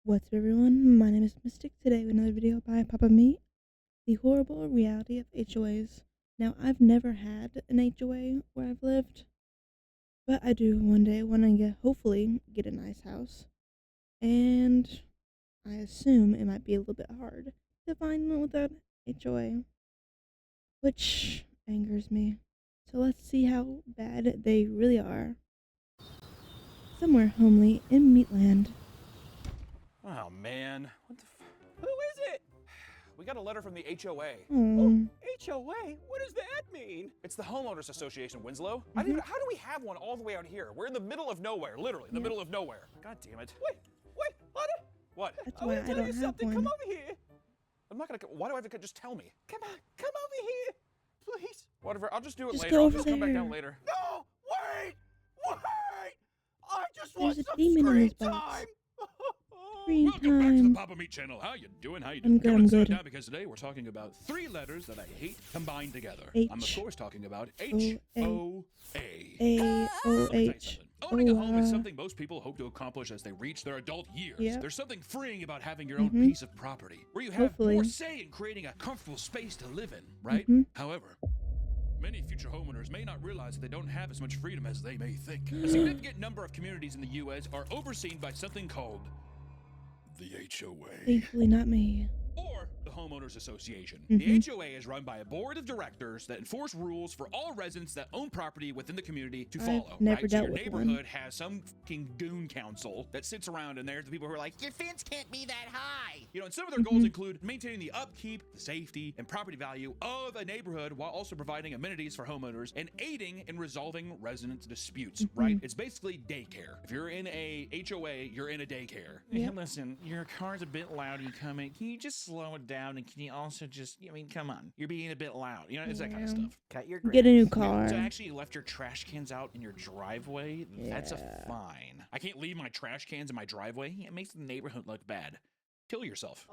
What's up, everyone? My name is Mistic. Today with another video by Papa Me, the horrible reality of HOAs. Now, I've never had an HOA where I've lived, but I do one day when I hopefully get a nice house. And I assume it might be a little bit hard to find one without HOA, which angers me. So let's see how bad they really are. Somewhere homely in Meatland. Oh, man. What the Who is it? We got a letter from the HOA. Oh, HOA? What does that mean? It's the Homeowners Association, Winslow. How Mhm. do we have one all the way out here? We're in the middle of nowhere, literally, the middle of nowhere. God damn it. Wait, honey. What? that's I why want I to tell don't you have something. one. Come over here. I'm not gonna, why do I have to just tell me? Come on, come over here. Please. Whatever, I'll just do it Just later. go I'll over just come back down there. later. No, wait. I just want There's a some demon in screen his box. time. Screen Welcome back to the time. Papa Meat channel. How you doing? How you I'm doing? good, Come I'm and sit good. down because today we're talking about 3 letters that I hate combined together. I'm of H. course talking about O. HOA. A-O-H. Owning a home is Oh, something most people hope to accomplish as they reach their adult years. Yep. There's something freeing about having your own Mhm. piece of property, where you have Hopefully. more say in creating a comfortable space to live in, right? Mhm. However, many future homeowners may not realize that they don't have as much freedom as they may think. A significant number of communities in the U.S. are overseen by something called the HOA. Thankfully not me. Or the Homeowners Association. Mhm. The HOA is run by a board of directors that enforce rules for all residents that own property within the community to I've follow. never right? dealt So your with one. neighborhood has some fucking goon council that sits around, and there's the people who are like, your fence can't be that high. You know, and some of their goals Mhm. include maintaining the upkeep, the safety, and property value of a neighborhood while also providing amenities for homeowners and aiding in resolving resident disputes, right? Mhm. It's basically daycare. If you're in a HOA, you're in a daycare. Hey, Yep. listen, your car's a bit loud. You come in. Can you just slow it down? And can you also just, come on. You're being a bit loud. You know, it's that kind of Yeah. stuff. Cut your grass. Get a new Yeah, car. so actually, you left your trash cans out in your driveway. That's a Yeah. fine. I can't leave my trash cans in my driveway. It makes the neighborhood look bad. Kill yourself.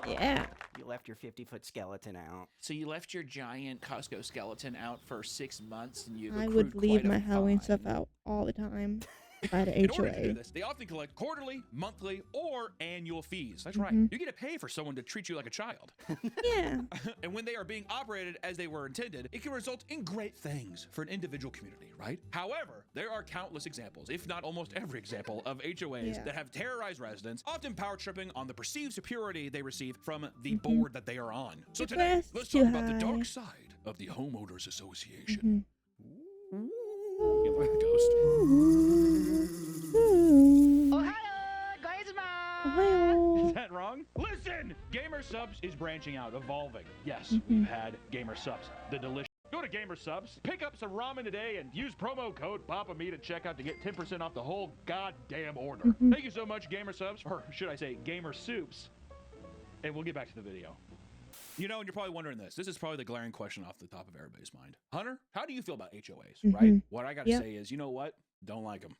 Yeah. You left your 50-foot skeleton out. So you left your giant Costco skeleton out for 6 months, and you've I accrued would leave quite a my Halloween stuff fine. out all the time if I had an In order to do HOA. this, they often collect quarterly, monthly, or annual fees. That's right. Mhm. You get to pay for someone to treat you like a child. Yeah. And when they are being operated as they were intended, it can result in great things for an individual community, right? However, there are countless examples, if not almost every example, of HOAs Yeah. that have terrorized residents, often power tripping on the perceived superiority they receive from the Mhm. board that they are on. So The today, grass is let's too talk about the high. dark side of the Homeowners Association. Mhm. You like a ghost? Ohio. Is that wrong? Listen! Gamer Subs is branching out, evolving. Yes, Mhm. we've had Gamer Subs, the delicious. Go to Gamer Subs, pick up some ramen today, and use promo code PAPAMeat at checkout to get 10% off the whole goddamn order. Mhm. Thank you so much, Gamer Subs, or should I say Gamer Soups. And we'll get back to the video. You know, and you're probably wondering this. This is probably the glaring question off the top of everybody's mind. Hunter, how do you feel about HOAs, right? Mhm. What I got to Yep. say is, you know what? Don't like them.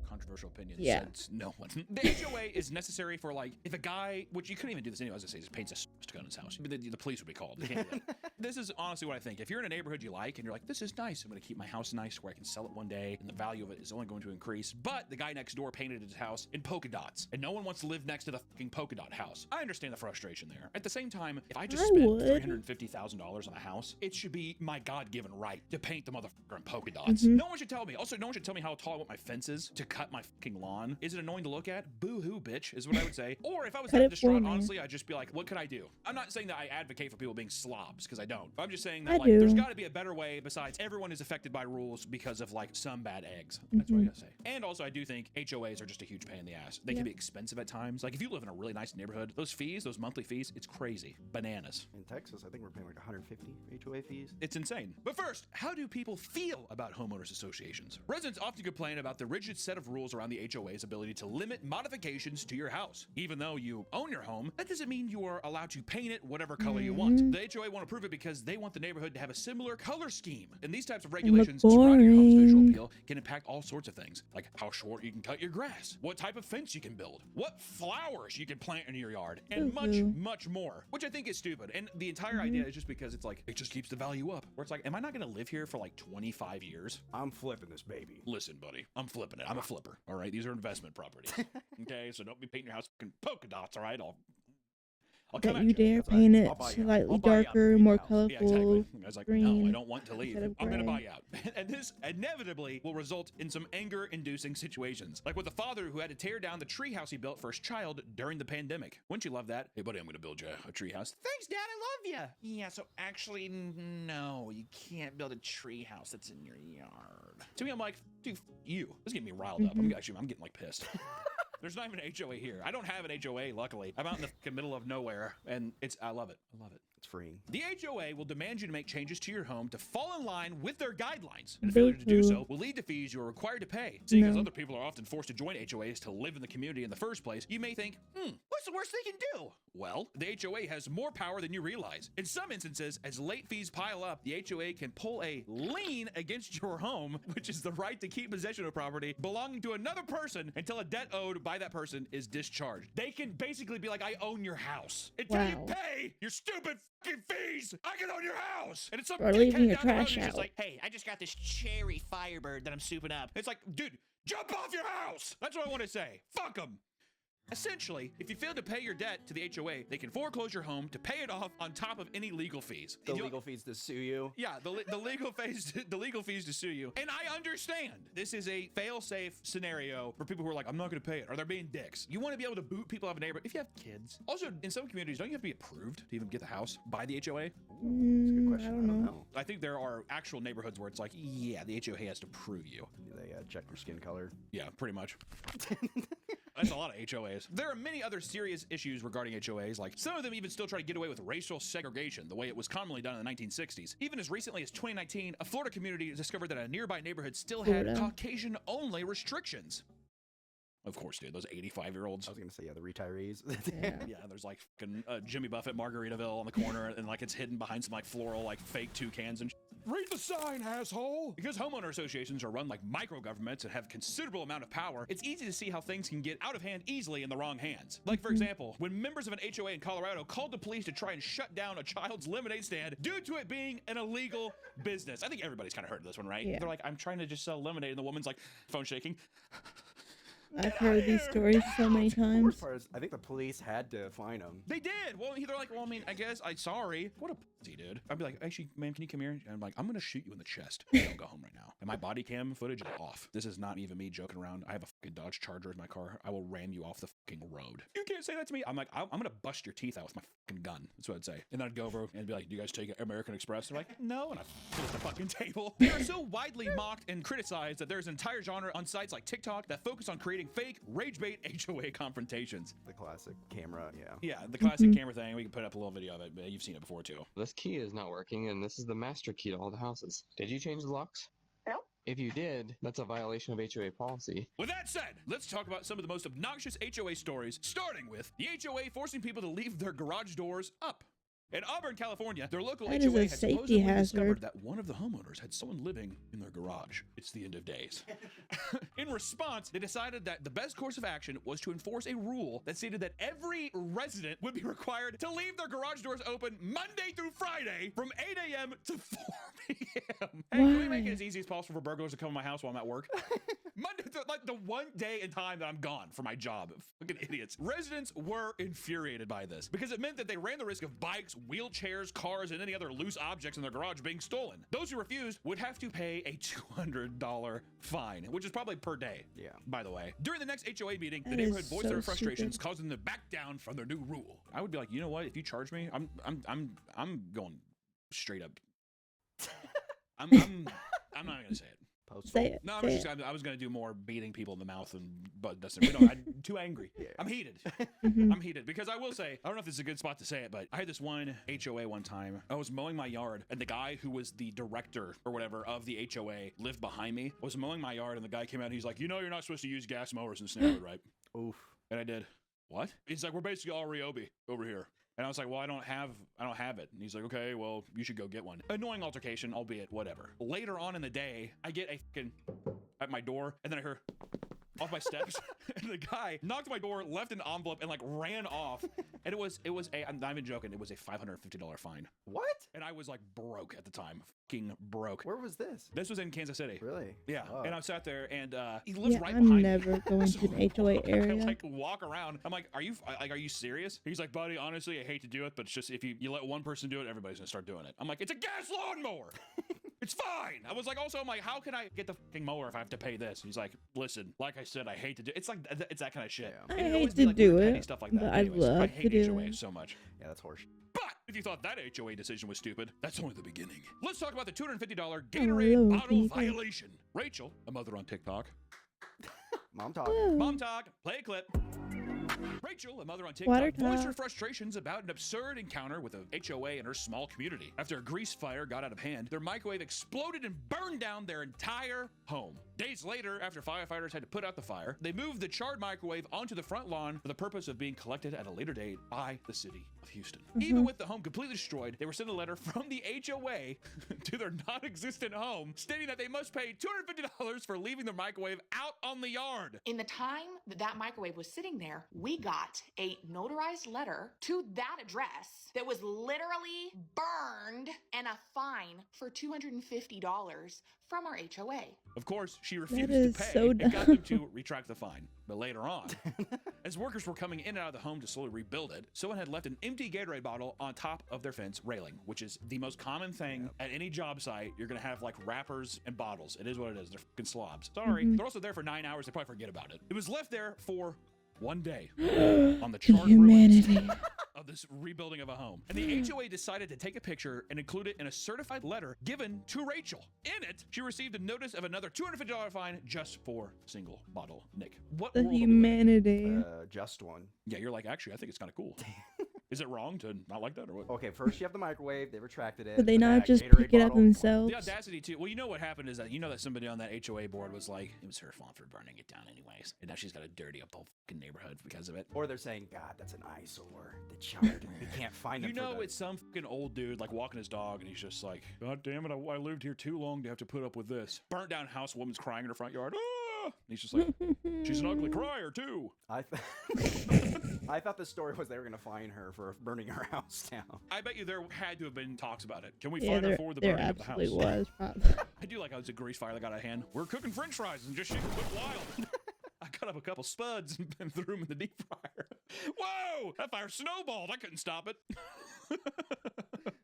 Controversial opinion Yeah. since no one. The HOA is necessary for, like, if a guy, which you couldn't even do this anyway, I was gonna say, just paints a swastika on his house. The police would be called. They can't do that. This is honestly what I think. If you're in a neighborhood you like and you're like, this is nice, I'm gonna keep my house nice where I can sell it one day and the value of it is only going to increase, but the guy next door painted his house in polka dots and no one wants to live next to the fucking polka dot house. I understand the frustration there. At the same time, if I just I spent would. $350,000 on a house, it should be my God-given right to paint the motherfucker in polka dots. Mhm. No one should tell me. Also, no one should tell me how tall I want my fence is to cut my fucking lawn. Is it annoying to look at? Boo-hoo, bitch, is what I would say. Or if I was Cut that it for distraught, me. honestly, I'd just be like, what could I do? I'm not saying that I advocate for people being slobs, because I don't. I'm just saying that, I like, there's do. got to be a better way besides everyone is affected by rules because of, like, some bad eggs. That's what I gotta say. And also, I do think HOAs are just a huge pain in the ass. They Yeah. can be expensive at times. Like, if you live in a really nice neighborhood, those fees, those monthly fees, it's crazy. Bananas. In Texas, I think we're paying like 150 HOA fees. It's insane. But first, how do people feel about homeowners associations? Residents often complain about the rigid set of rules around the HOA's ability to limit modifications to your house. Even though you own your home, that doesn't mean you are allowed to paint it whatever color you want. Mhm. The HOA won't approve it because they want the neighborhood to have a similar color scheme. And these types of look regulations surrounding your home's visual boring. appeal can impact all sorts of things, like how short you can cut your grass, what type of fence you can build, what flowers you can plant in your yard, and much, Ooh. much more, which I think is stupid. And the entire idea is just because it's like, it just keeps the value up. Where it's like, am I not going to live here for like 25 years? I'm flipping this baby. Listen, buddy, I'm flipping it. I'm a flipper. flipper. All right, these are investment properties. Okay, so don't be painting your house fucking polka dots. All right, I'll come That at you you. dare That's all right. paint it I'll buy you out. slightly I'll buy you out darker, and more paint your house. Yeah, exactly. colorful. I was like, green no, I don't want to leave. instead of I'm going to buy gray. you out. And this inevitably will result in some anger-inducing situations. Like with the father who had to tear down the treehouse he built for his child during the pandemic. Wouldn't you love that? Hey, buddy, I'm going to build you a treehouse. Thanks, Dad. I love you. Yeah, so actually, no, you can't build a treehouse that's in your yard. To me, I'm like, dude, you. This is getting me riled up. I'm getting like pissed. There's not even an HOA here. I don't have an HOA, luckily. I'm out in the fucking middle of nowhere, and I love it. I love it. It's freeing. The HOA will demand you to make changes to your home to fall in line with their guidelines. And failure to do so will lead to fees you are required to pay. Seeing as other people are often forced to join HOAs to live in the community in the first place, you may think, what's the worst they can do? Well, the HOA has more power than you realize. In some instances, as late fees pile up, the HOA can pull a lien against your home, which is the right to keep possession of property belonging to another person until a debt owed by that person is discharged. They can basically be like, I own your house. Until you pay your stupid fucking fees, I can own your house. And it's some Or leaving your dickhead down the road trash who's just out. like, hey, I just got this cherry Firebird that I'm souping up. It's like, dude, jump off your house. That's what I want to say. Fuck them. Essentially, if you fail to pay your debt to the HOA, they can foreclose your home to pay it off on top of any legal fees. The legal fees to sue you. Yeah, the legal fees to sue you. And I understand this is a fail-safe scenario for people who are like, I'm not going to pay it, or they're being dicks. You want to be able to boot people out of a neighborhood if you have kids. Also, in some communities, don't you have to be approved to even get the house by the HOA? That's a good question. I don't know. I think there are actual neighborhoods where it's like, yeah, the HOA has to prove you. They check your skin color. Yeah, pretty much. That's a lot of HOAs. There are many other serious issues regarding HOAs, like some of them even still try to get away with racial segregation, the way it was commonly done in the 1960s. Even as recently as 2019, a Florida community discovered that a nearby neighborhood still had Caucasian-only restrictions. Of course, dude, those 85-year-olds. I was going to say, yeah, the retirees. Yeah, there's like fucking Jimmy Buffett Margaritaville on the corner, and like it's hidden behind some like floral, like fake toucans and read the sign, asshole! Because homeowner associations are run like micro-governments and have considerable amount of power, it's easy to see how things can get out of hand easily in the wrong hands. Like, for example, when members of an HOA in Colorado called the police to try and shut down a child's lemonade stand due to it being an illegal business. I think everybody's kind of heard of this one, right? Yeah. They're like, I'm trying to just sell lemonade, and the woman's like, phone shaking. I've heard these stories so many The times. worst part is, I think the police had to fine them. They did. Well, they're like, well, I mean, I guess I'm sorry. What a pussy, dude. I'd be like, actually, man, can you come here? And I'm like, I'm gonna shoot you in the chest. Don't go home right now. And my body cam footage is off. This is not even me joking around. I have a fucking Dodge Charger in my car. I will ram you off the fucking road. You can't say that to me. I'm like, I'm gonna bust your teeth out with my fucking gun. That's what I'd say. And then I'd go over and be like, do you guys take American Express? They're like, no. And I flip the fucking table. They are so widely mocked and criticized that there's an entire genre on sites like TikTok that focus on creating fake rage bait HOA confrontations. The classic camera, yeah. Yeah, the classic camera thing. We can put up a little video of it, but you've seen it before too. This key is not working, and this is the master key to all the houses. Did you change the locks? No. If you did, that's a violation of HOA policy. With that said, let's talk about some of the most obnoxious HOA stories, starting with the HOA forcing people to leave their garage doors up. In Auburn, California, their local That is HOA a had safety supposedly hazard. discovered that one of the homeowners had someone living in their garage. It's the end of days. In response, they decided that the best course of action was to enforce a rule that stated that every resident would be required to leave their garage doors open Monday through Friday from 8 a.m. to 4 p.m. Hey, can we make it as easy as possible for burglars to come to my house while I'm at work? Monday, like the one day and time that I'm gone for my job. Fucking idiots. Residents were infuriated by this because it meant that they ran the risk of bikes, wheelchairs, cars, and any other loose objects in their garage being stolen. Those who refused would have to pay a $200 fine, which is probably per day. Yeah. By the way, during the next HOA meeting, the That neighborhood is voiced so their frustrations, stupid. causing them to back down from their new rule. I would be like, you know what? If you charge me, I'm going straight up. I'm not gonna say it. Say it. No, say it. I was gonna do more beating people in the mouth and but that's no, I'm too angry. Yeah. I'm heated. Mhm. I'm heated because I will say, I don't know if this is a good spot to say it, but I had this one HOA one time. I was mowing my yard and the guy who was the director or whatever of the HOA lived behind me. I was mowing my yard and the guy came out and he's like, you know, you're not supposed to use gas mowers in this neighborhood, right? Oof. And I did. What? He's like, we're basically all Ryobi over here. And I was like, well, I don't have it. And he's like, okay, well, you should go get one. Annoying altercation, albeit whatever. Later on in the day, I get a fucking at my door, and then I hear, off my steps, and the guy knocked on my door, left an envelope, and like ran off. And it was a, I'm not even joking, it was a $550 fine. What? And I was like broke at the time, fucking broke. Where was this? This was in Kansas City. Really? Yeah. Oh. And I sat there, and he lives Yeah, right I'm behind never me. going to an HOA I area. like walk around. I'm like, are you serious? He's like, buddy, honestly, I hate to do it, but it's just if you let one person do it, everybody's gonna start doing it. I'm like, it's a gas lawnmower. It's fine. I was like, also, I'm like, how can I get the fucking mower if I have to pay this? He's like, listen, like I said, I hate to do it. It's like, it's that kind of shit. Yeah. I And it'd hate always to be, like, do weird petty it, stuff like that. but I'd Anyways, I love hate to do HOAs it. so much. Yeah, that's horseshit. But if you thought that HOA decision was stupid, that's only the beginning. Let's talk about the $250 Hello, Gatorade bottle people. violation. Rachel, a mother on TikTok. Mom talk. Woo. Mom talk, play a clip. Rachel, a mother on Water TikTok, voiced her talk. frustrations about an absurd encounter with a HOA in her small community. After a grease fire got out of hand, their microwave exploded and burned down their entire home. Days later, after firefighters had to put out the fire, they moved the charred microwave onto the front lawn for the purpose of being collected at a later date by the city of Houston. Even with the home completely destroyed, they were sent a letter from the HOA to their non-existent home stating that they must pay $250 for leaving their microwave out on the yard. In the time that that microwave was sitting there, we got a notarized letter to that address that was literally burned and a fine for $250 from our HOA. Of course, she refused is to pay so and got them dumb. to retract the fine. But later on, as workers were coming in and out of the home to slowly rebuild it, someone had left an empty Gatorade bottle on top of their fence railing, which is the most common thing at any job site. You're going to have like wrappers and bottles. It is what it is. They're fucking slobs. Sorry. They're also there for 9 hours. They probably forget about it. It was left there for one day on the charred ruins Humanity. of this rebuilding of a home. And the HOA decided to take a picture and include it in a certified letter given to Rachel. In it, she received a notice of another $250 fine just for single bottle. Nick, what The world are we living in? humanity. Just one. Yeah, you're like, actually, I think it's kind of cool. Is it wrong to not like that or what? Okay, first you have the microwave. They retracted it. Could they but not that just Gatorade pick it up bottle- themselves? The audacity too. Well, you know what happened is that somebody on that HOA board was like, it was her fault for burning it down anyways, and now she's got to dirty up the whole fucking neighborhood because of it. Or they're saying, God, that's an eyesore. The charred. We can't find them. You for know, the-" it's some fucking old dude like walking his dog, and he's just like, God damn it, I lived here too long to have to put up with this. Burnt down house, woman's crying in her front yard. Ah! And he's just like, she's an ugly crier too. I thought the story was they were gonna fine her for burning her house down. I bet you there had to have been talks about it. Can we Yeah, fine her there, for the there burning of the house? absolutely was. Probably. I do like how it's a grease fire that got out of hand. We're cooking French fries and just shit went wild. I cut up a couple spuds and threw them in the deep fryer. Whoa! That fire snowballed. I couldn't stop it.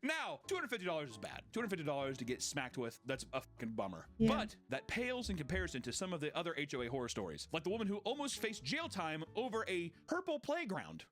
Now, $250 is bad. $250 to get smacked with, that's a fucking bummer. Yeah. But that pales in comparison to some of the other HOA horror stories, like the woman who almost faced jail time over a purple playground.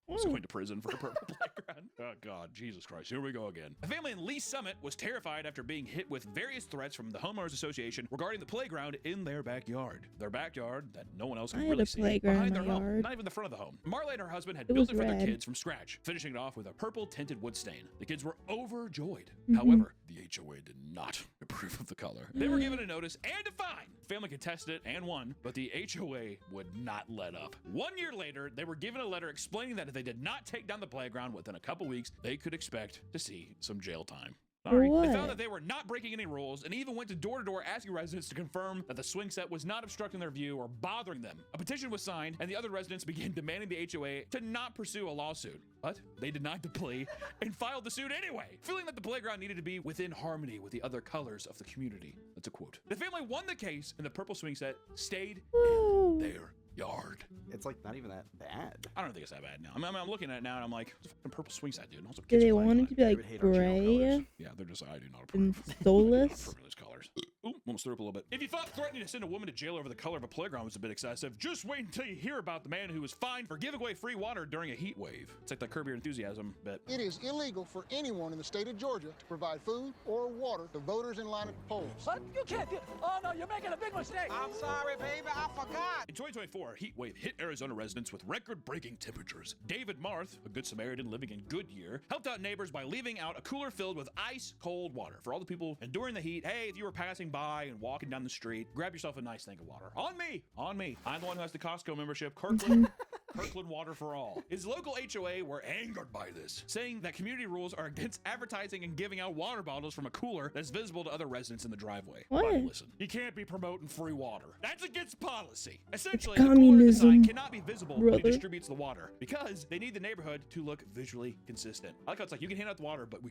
Was going to prison for a purple playground. Oh God, Jesus Christ, here we go again. A family in Lee Summit was terrified after being hit with various threats from the homeowners association regarding the playground in their backyard. Their backyard that no one else I could had really a see. playground Behind in their my home, yard. not even the front of the home. Marla and her husband had It built was it for their red. kids from scratch, finishing it off with a purple tinted wood stain. The kids were overjoyed. Mm-hmm. However, the HOA did not approve of the color. They were given a notice and a fine. The family contested it and won, but the HOA would not let up. 1 year later, they were given a letter explaining that if they did not take down the playground within a couple weeks, they could expect to see some jail time. Sorry. For They what? found that they were not breaking any rules and even went to door to door asking residents to confirm that the swing set was not obstructing their view or bothering them. A petition was signed and the other residents began demanding the HOA to not pursue a lawsuit. But they denied the plea and filed the suit anyway, feeling that the playground needed to be within harmony with the other colors of the community. That's a quote. The family won the case and the purple swing set stayed Woo. in their yard. It's like not even that bad. I don't think it's that bad now. I'm looking at it now and I'm like, it's a fucking purple swing set, dude. And also Do kids they are playing want on it to be They like would hate our general gray colors. Yeah, they're just, I do not and approve. I do not soulless? approve of those colors. Ooh, almost threw up a little bit. If you thought threatening to send a woman to jail over the color of a playground was a bit excessive, just wait until you hear about the man who was fined for giving away free water during a heat wave. It's like that Curb Your Enthusiasm bit. It is illegal for anyone in the state of Georgia to provide food or water to voters in line at the polls. What? You can't do. Oh no, you're making a big mistake. I'm sorry, baby, I forgot. In 2024, a heat wave hit Arizona residents with record-breaking temperatures. David Marth, a good Samaritan living in Goodyear, helped out neighbors by leaving out a cooler filled with ice-cold water. For all the people enduring the heat, hey, if you were passing by and walking down the street, grab yourself a nice thing of water. On me! On me. I'm the one who has the Costco membership. Kirkland, Kirkland Water for All. His local HOA were angered by this, saying that community rules are against advertising and giving out water bottles from a cooler that's visible to other residents in the driveway. What? Buddy, listen, you can't be promoting free water. That's against policy. Essentially, It's the cooler in the sign communism, cannot be visible when he brother. distributes the water because they need the neighborhood to look visually consistent. I like how it's like you can hand out the water, but we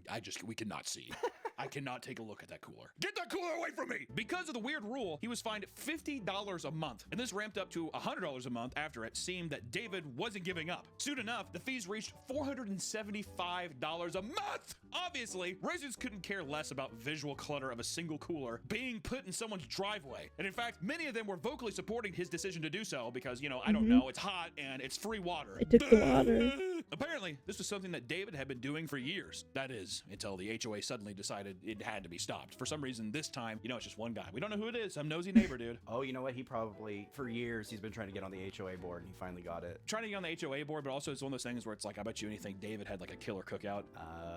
cannot see. I cannot take a look at that cooler. Get that cooler away from me! Because of the weird rule, he was fined $50 a month, and this ramped up to $100 a month after it seemed that David wasn't giving up. Soon enough, the fees reached $475 a month! Obviously, residents couldn't care less about visual clutter of a single cooler being put in someone's driveway. And in fact, many of them were vocally supporting his decision to do so because, you know, I don't know, it's hot and it's free water. I took the water. Apparently, this was something that David had been doing for years. That is, until the HOA suddenly decided it had to be stopped. For some reason, this time, you know, it's just one guy. We don't know who it is. Some nosy neighbor, dude. Oh, you know what? He probably, for years, he's been trying to get on the HOA board, and he finally got it. Trying to get on the HOA board, but also it's one of those things where it's like, I bet you anything David had like a killer cookout,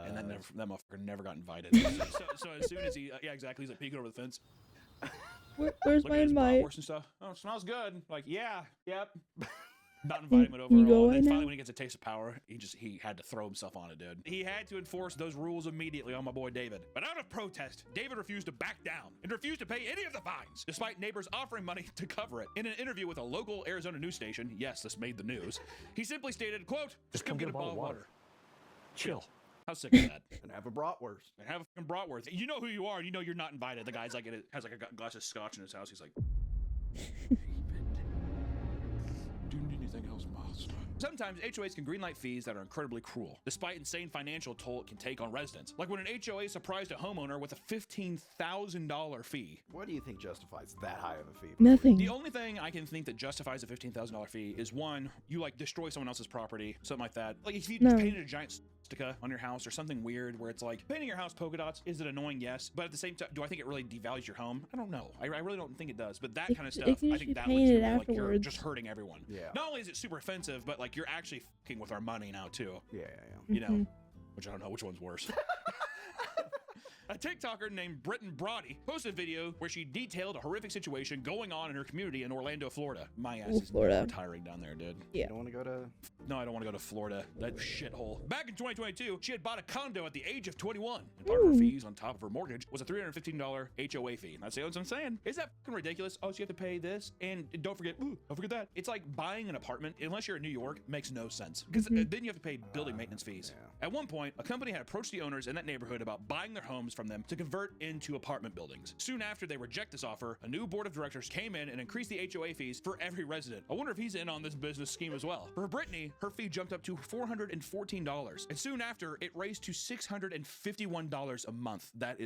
and then that motherfucker never got invited. so as soon as he, yeah, exactly, he's like peeking over the fence. Where's Look my at his invite? bratwurst and stuff. Oh, it smells good. Like, yeah, yep. Not inviting him over Can you at go all. away And then now? finally, when he gets a taste of power, he had to throw himself on it, dude. He had to enforce those rules immediately on my boy David. But out of protest, David refused to back down and refused to pay any of the fines, despite neighbors offering money to cover it. In an interview with a local Arizona news station, yes, this made the news, he simply stated, quote, just come get a bottle of water. Chill. How sick is that? And have a bratwurst. And have a fucking bratwurst. You know who you are. You know you're not invited. The guy's like, has like a glass of scotch in his house. He's like, do you need anything else, Miles? Sometimes HOAs can greenlight fees that are incredibly cruel, despite insane financial toll it can take on residents. Like when an HOA surprised a homeowner with a $15,000 fee. What do you think justifies that high of a fee? Nothing. The only thing I can think that justifies a $15,000 fee is one, you like destroy someone else's property, something like that. Like if you No. painted a giant swastika on your house or something weird where it's like painting your house polka dots, is it annoying? Yes, but at the same time, do I think it really devalues your home? I don't know. I really don't think it does. But that kind of stuff, it can I just think be that painted legitimately, like you're afterwards. just hurting everyone. Yeah. Not only is it super offensive, but like you're actually fucking with our money now too. Yeah. You know, which I don't know which one's worse. A TikToker named Britton Brody posted a video where she detailed a horrific situation going on in her community in Orlando, Florida. My ass is Florida. retiring down there, dude. Yeah. You don't want to go to... No, I don't want to go to Florida. That shithole. Back in 2022, she had bought a condo at the age of 21, and part of her fees on top of her mortgage was a $315 HOA fee. That's what I'm saying. Is that fucking ridiculous? Oh, so you have to pay this, and don't forget that. It's like buying an apartment, unless you're in New York, makes no sense. Because then you have to pay building maintenance fees. Yeah. At one point, a company had approached the owners in that neighborhood about buying their homes from them to convert into apartment buildings. Soon after they reject this offer, a new board of directors came in and increased the HOA fees for every resident. I wonder if he's in on this business scheme as well. For Brittany, her fee jumped up to $414, and soon after it raised to $651 a month. That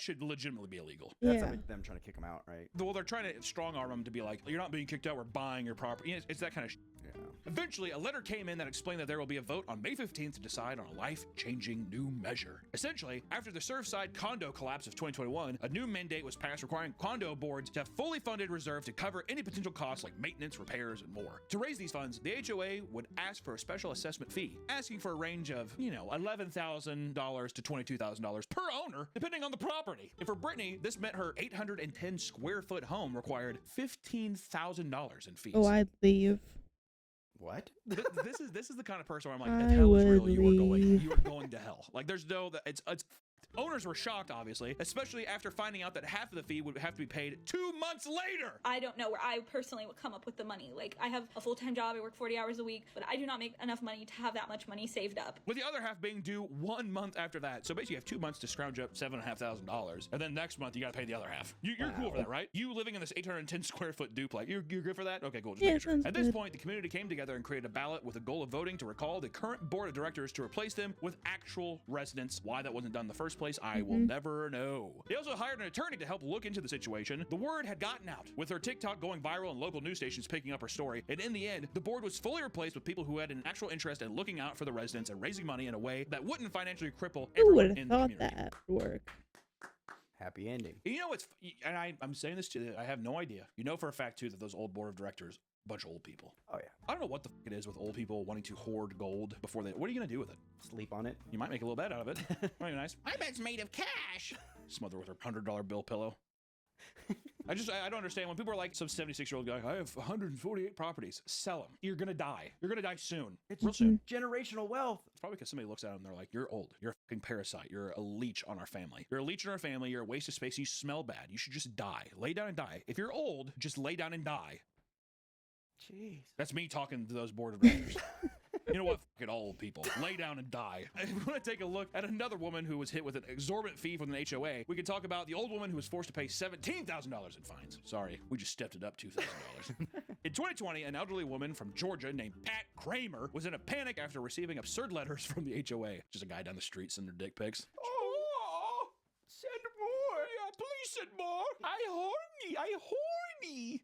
should legitimately be illegal. That's Yeah. them trying to kick him out, right? Well, they're trying to strong arm them to be like, you're not being kicked out, we're buying your property. It's that kind of Yeah. Eventually, a letter came in that explained that there will be a vote on May 15th to decide on a life-changing new measure. Essentially, after the Surfside condo collapse of 2021, a new mandate was passed requiring condo boards to have fully funded reserve to cover any potential costs like maintenance, repairs, and more. To raise these funds, the HOA would ask for a special assessment fee, asking for a range of, $11,000 to $22,000 per owner, depending on the property. And for Brittany, this meant her 810 square foot home required $15,000 in fees. Oh, I'd leave. What? This is the kind of person where I'm like, I if hell is would real, leave. you are going to hell. Like there's no that it's owners were shocked, obviously, especially after finding out that half of the fee would have to be paid 2 months later. I don't know where I personally would come up with the money. Like, I have a full-time job, I work 40 hours a week, but I do not make enough money to have that much money saved up. With the other half being due 1 month after that. So basically you have 2 months to scrounge up $7,500, and then next month you gotta pay the other half. You're cool for that, right? You living in this 810 square foot duplex, you're good for that? Okay, cool, just Yeah, making sure. sounds At this good. point, the community came together and created a ballot with a goal of voting to recall the current board of directors to replace them with actual residents. Why that wasn't done in the first place, I will never know. They also hired an attorney to help look into the situation. The word had gotten out, with her TikTok going viral and local news stations picking up her story, and in the end, the board was fully replaced with people who had an actual interest in looking out for the residents and raising money in a way that wouldn't financially cripple Who would everyone have in the thought community. that would work? Happy ending. You know what's, and I'm saying this to, I have no idea. You know for a fact too that those old board of directors, bunch of old people. Oh, yeah. I don't know what the fuck it is with old people wanting to hoard gold before they. What are you gonna do with it? Sleep on it. You might make a little bet out of it. Might be nice. My bed's made of cash. Smother with her $100 bill pillow. I don't understand when people are like some 76-year-old guy, I have 148 properties. Sell them. You're gonna die. You're gonna die soon. It's Real soon. generational wealth. It's probably because somebody looks at them and they're like, you're old. You're a fucking parasite. You're a leech on our family. You're a leech on our family. You're a waste of space. You smell bad. You should just die. Lay down and die. If you're old, just lay down and die. Jeez. That's me talking to those board of directors. You know what? Fucking old people. Lay down and die. If we want to take a look at another woman who was hit with an exorbitant fee from an HOA, we can talk about the old woman who was forced to pay $17,000 in fines. Sorry, we just stepped it up $2,000. In 2020, an elderly woman from Georgia named Pat Kramer was in a panic after receiving absurd letters from the HOA. Just a guy down the street sending her dick pics. Oh, send more. Yeah, please send more. I horny.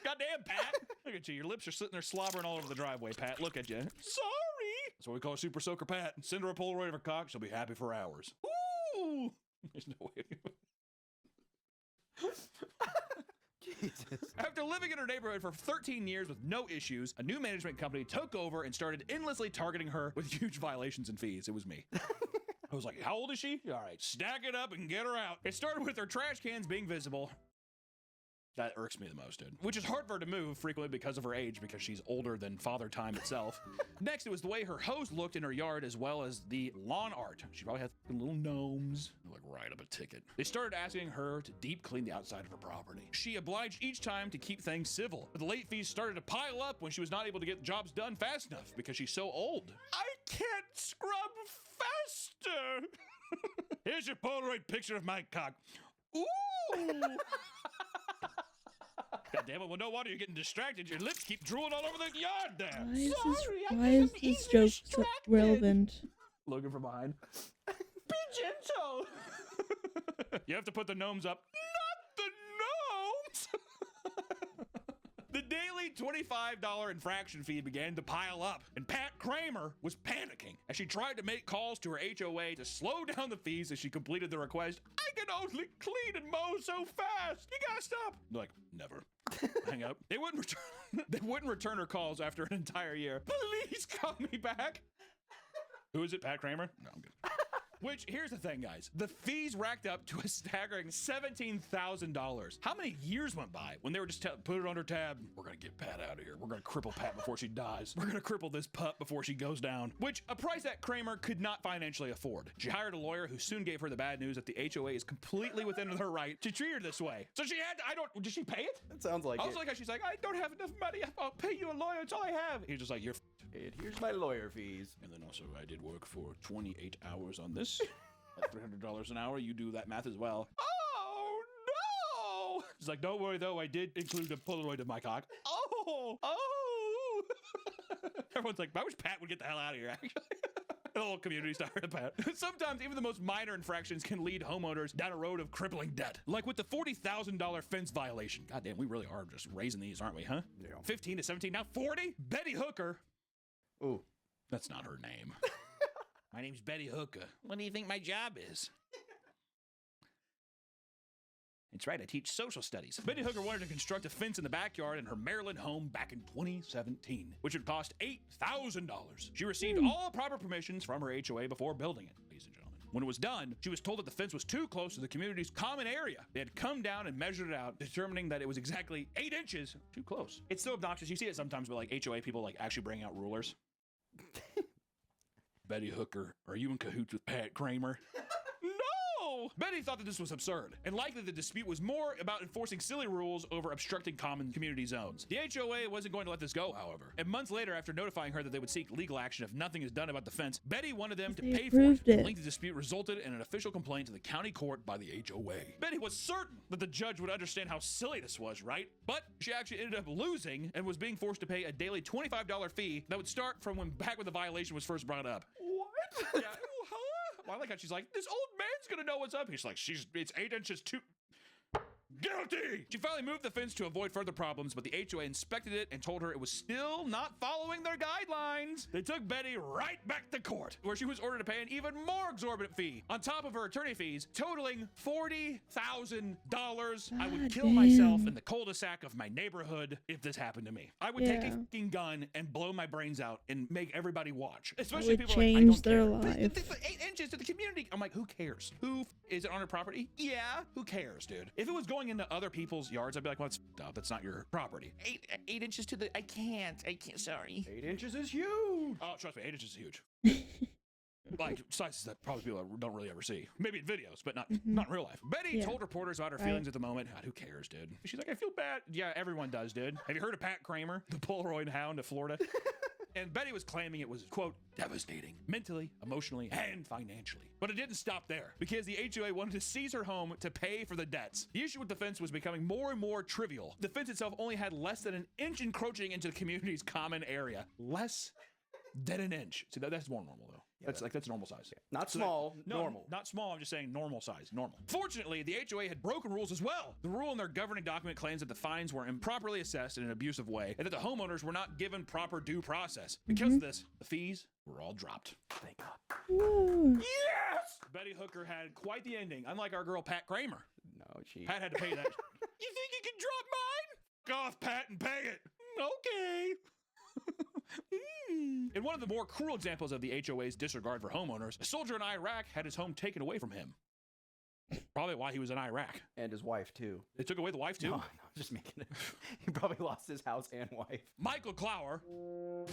Goddamn, Pat. Look at you. Your lips are sitting there slobbering all over the driveway, Pat. Look at you. Sorry. That's what we call a super soaker, Pat. Send her a Polaroid of her cock. She'll be happy for hours. Ooh. There's no way. Jesus. After living in her neighborhood for 13 years with no issues, a new management company took over and started endlessly targeting her with huge violations and fees. It was me. I was like, how old is she? All right, stack it up and get her out. It started with her trash cans being visible. That irks me the most, dude. Which is hard for her to move frequently because of her age, because she's older than Father Time itself. Next, it was the way her hose looked in her yard, as well as the lawn art. She probably had little gnomes. They're like, write up a ticket. They started asking her to deep clean the outside of her property. She obliged each time to keep things civil, but the late fees started to pile up when she was not able to get the jobs done fast enough because she's so old. I can't scrub faster. Here's your Polaroid picture of my cock. Ooh. God damn it, well, no wonder you're getting distracted. Your lips keep drooling all over the yard there. Why is this joke so relevant? Looking from behind. Be gentle. You have to put the gnomes up. Not the gnomes. The daily $25 infraction fee began to pile up, and Pat Kramer was panicking as she tried to make calls to her HOA to slow down the fees as she completed the request. I can only clean and mow so fast. You gotta stop. They're like, never. Hang up. They wouldn't return her calls after an entire year. Please call me back. Who is it, Pat Kramer? No, I'm good. Which, here's the thing, guys. The fees racked up to a staggering $17,000. How many years went by when they were just put it on her tab? We're gonna get Pat out of here. We're gonna cripple Pat before she dies. We're gonna cripple this pup before she goes down. Which, a price that Kramer could not financially afford. She hired a lawyer who soon gave her the bad news that the HOA is completely within her right to treat her this way. So she had to, did she pay it? That sounds like I was like, she's like, I don't have enough money. I'll pay you a lawyer. It's all I have. He's just like, you're and here's my lawyer fees. And then also I did work for 28 hours on this. At $300 an hour, you do that math as well. Oh, no! She's like, don't worry though, I did include a Polaroid of my cock. Oh! Everyone's like, I wish Pat would get the hell out of here, actually. The whole community started to Pat. Sometimes even the most minor infractions can lead homeowners down a road of crippling debt. Like with the $40,000 fence violation. Goddamn, we really are just raising these, aren't we, huh? Yeah. 15 to 17, now 40? Betty Hooker. Ooh. That's not her name. My name's Betty Hooker. What do you think my job is? That's right, I teach social studies. Betty Hooker wanted to construct a fence in the backyard in her Maryland home back in 2017, which would cost $8,000. She received all proper permissions from her HOA before building it, ladies and gentlemen. When it was done, she was told that the fence was too close to the community's common area. They had come down and measured it out, determining that it was exactly 8 inches too close. It's so obnoxious. You see it sometimes with like HOA people like actually bring out rulers. Betty Hooker, are you in cahoots with Pat Kramer? No! Betty thought that this was absurd, and likely the dispute was more about enforcing silly rules over obstructing common community zones. The HOA wasn't going to let this go, however, and months later, after notifying her that they would seek legal action if nothing is done about the fence, Betty wanted them to pay for it. The lengthy dispute resulted in an official complaint to the county court by the HOA. Betty was certain that the judge would understand how silly this was, right? But she actually ended up losing and was being forced to pay a daily $25 fee that would start from back when the violation was first brought up. What? Yeah. Well, I like how she's like, this old man's gonna know what's up. He's like, it's 8 inches too. guilty. She finally moved the fence to avoid further problems, but the HOA inspected it and told her it was still not following their guidelines. They took Betty right back to court, where she was ordered to pay an even more exorbitant fee on top of her attorney fees, totaling $40,000. I would kill myself in the cul-de-sac of my neighborhood if this happened to me. I would take a fucking gun and blow my brains out and make everybody watch. Especially people like, I don't care. Life. 8 inches to the community. I'm like, who cares? Who is it on her property? Yeah, who cares, dude? If it was going into other people's yards, I'd be like, well, that's up. That's not your property. 8 inches to the. I can't. Sorry. 8 inches is huge. Oh, trust me, 8 inches is huge. Like sizes that probably people don't really ever see. Maybe in videos, but not in real life. Betty told reporters about her feelings at the moment. God, who cares, dude? She's like, I feel bad. Yeah, everyone does, dude. Have you heard of Pat Kramer, the Polaroid hound of Florida? And Betty was claiming it was, quote, devastating, mentally, emotionally, and financially. But it didn't stop there, because the HOA wanted to seize her home to pay for the debts. The issue with the fence was becoming more and more trivial. The fence itself only had less than an inch encroaching into the community's common area. Less than an inch. See, that's more normal, though. Yeah, that's normal size. Yeah. Not small, normal. Not small, I'm just saying normal size, normal. Fortunately, the HOA had broken rules as well. The rule in their governing document claims that the fines were improperly assessed in an abusive way and that the homeowners were not given proper due process. Because of this, the fees were all dropped. Thank God. Woo. Yes! Betty Hooker had quite the ending, unlike our girl Pat Kramer. No, Pat had to pay that. You think you can drop mine? Go off, Pat, and pay it. Okay. In one of the more cruel examples of the HOA's disregard for homeowners, a soldier in Iraq had his home taken away from him. Probably why he was in Iraq. And his wife, too. They took away the wife, too? No, just making it. He probably lost his house and wife. Michael Clower, who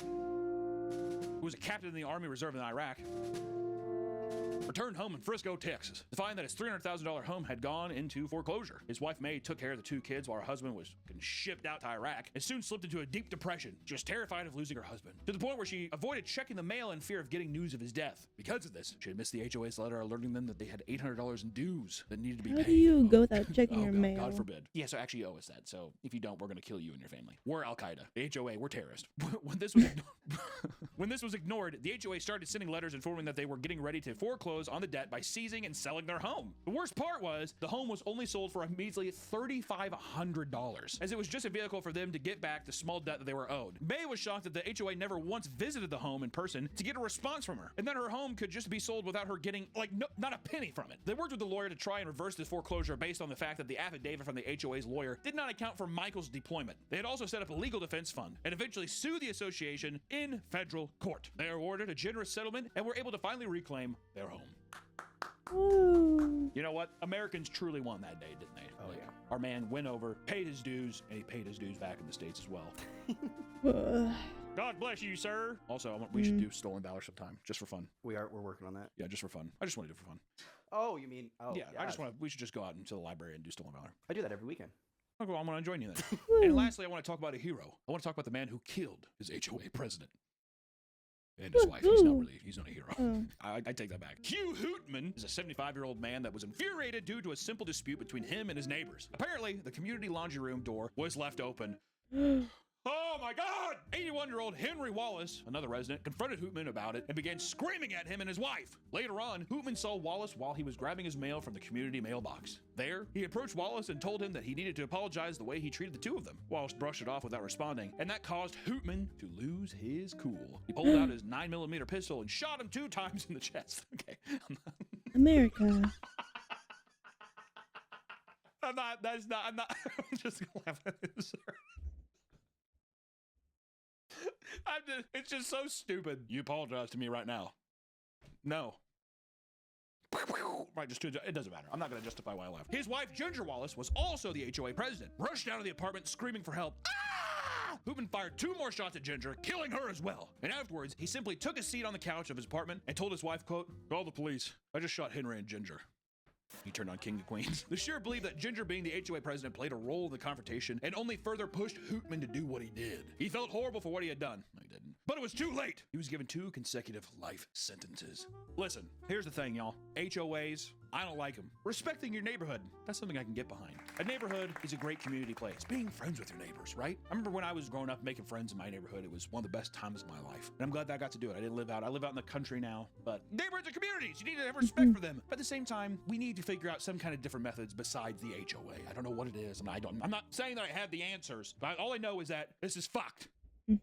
was a captain in the Army Reserve in Iraq, returned home in Frisco, Texas, to find that his $300,000 home had gone into foreclosure. His wife May took care of the 2 kids while her husband was shipped out to Iraq and soon slipped into a deep depression. She was terrified of losing her husband, to the point where she avoided checking the mail in fear of getting news of his death. Because of this, she had missed the HOA's letter alerting them that they had $800 in dues that needed to be paid. How do you go without checking your mail? God forbid. Yeah, so actually owe us that. So if you don't, we're going to kill you and your family. We're Al-Qaeda. The HOA, we're terrorists. When this was ignored, the HOA started sending letters informing that they were getting ready to foreclose on the debt by seizing and selling their home. The worst part was the home was only sold for a measly $3,500, as it was just a vehicle for them to get back the small debt that they were owed. May was shocked that the HOA never once visited the home in person to get a response from her, and that her home could just be sold without her getting, not a penny from it. They worked with the lawyer to try and reverse this foreclosure based on the fact that the affidavit from the HOA's lawyer did not account for Michael's deployment. They had also set up a legal defense fund and eventually sued the association in federal court. They awarded a generous settlement and were able to finally reclaim their home. Woo. You know what? Americans truly won that day, didn't they? Oh, yeah. Our man went over, paid his dues, and he paid his dues back in the States as well. God bless you, sir. Also, we should do Stolen Valor sometime, just for fun. We're working on that. Yeah, just for fun. I just want to do it for fun. Oh, you mean? Oh, yeah. We should just go out into the library and do Stolen Valor. I do that every weekend. Okay, well, I'm going to join you then. And lastly, I want to talk about a hero. I want to talk about the man who killed his HOA president. And his wife. He's not a hero. I take that back. Hugh Hootman is a 75-year-old man that was infuriated due to a simple dispute between him and his neighbors. Apparently, the community laundry room door was left open. Oh my God! 81-year-old Henry Wallace, another resident, confronted Hootman about it and began screaming at him and his wife. Later on, Hootman saw Wallace while he was grabbing his mail from the community mailbox. There, he approached Wallace and told him that he needed to apologize the way he treated the two of them. Wallace brushed it off without responding, and that caused Hootman to lose his cool. He pulled out his 9mm pistol and shot him 2 times in the chest. Okay. America. I'm just gonna laugh at it, sir. It's just so stupid. You apologize to me right now. No. Right, it doesn't matter. I'm not going to justify why I left. His wife, Ginger Wallace, was also the HOA president. Rushed out of the apartment screaming for help. Ah! Hootman fired 2 more shots at Ginger, killing her as well. And afterwards, he simply took a seat on the couch of his apartment and told his wife, quote, "Call the police. I just shot Henry and Ginger." He turned on King of Queens. The sheer belief that Ginger being the HOA president played a role in the confrontation and only further pushed Hootman to do what he did. He felt horrible for what he had done. No, he didn't. But it was too late. He was given 2 consecutive life sentences. Listen, here's the thing, y'all. HOAs, I don't like them. Respecting your neighborhood, that's something I can get behind. A neighborhood is a great community place. Being friends with your neighbors, right? I remember when I was growing up making friends in my neighborhood, it was one of the best times of my life. And I'm glad that I got to do it. I live out in the country now, but neighborhoods are communities. You need to have respect for them. But at the same time, we need to figure out some kind of different methods besides the HOA. I don't know what it is. I'm not saying that I have the answers, but all I know is that this is fucked.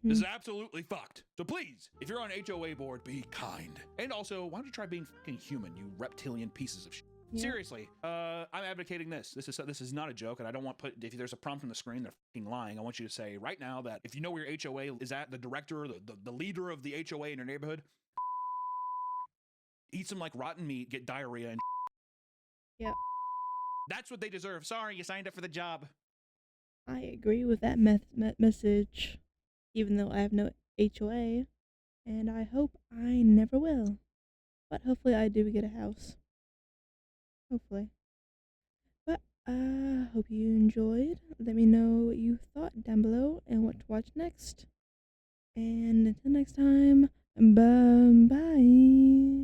This is absolutely fucked. So please, if you're on an HOA board, be kind. And also, why don't you try being fucking human, you reptilian pieces of shit? Yeah. Seriously, I'm advocating this. This is not a joke, and I don't want to put, if there's a prompt on the screen, they're fucking lying. I want you to say right now that if you know where your HOA is at, the director, the leader of the HOA in your neighborhood, eat some like rotten meat, get diarrhea, and Yep. That's what they deserve. Sorry, you signed up for the job. I agree with that message, even though I have no HOA, and I hope I never will. But hopefully I do get a house. Hopefully. But I hope you enjoyed. Let me know what you thought down below and what to watch next. And until next time, bye.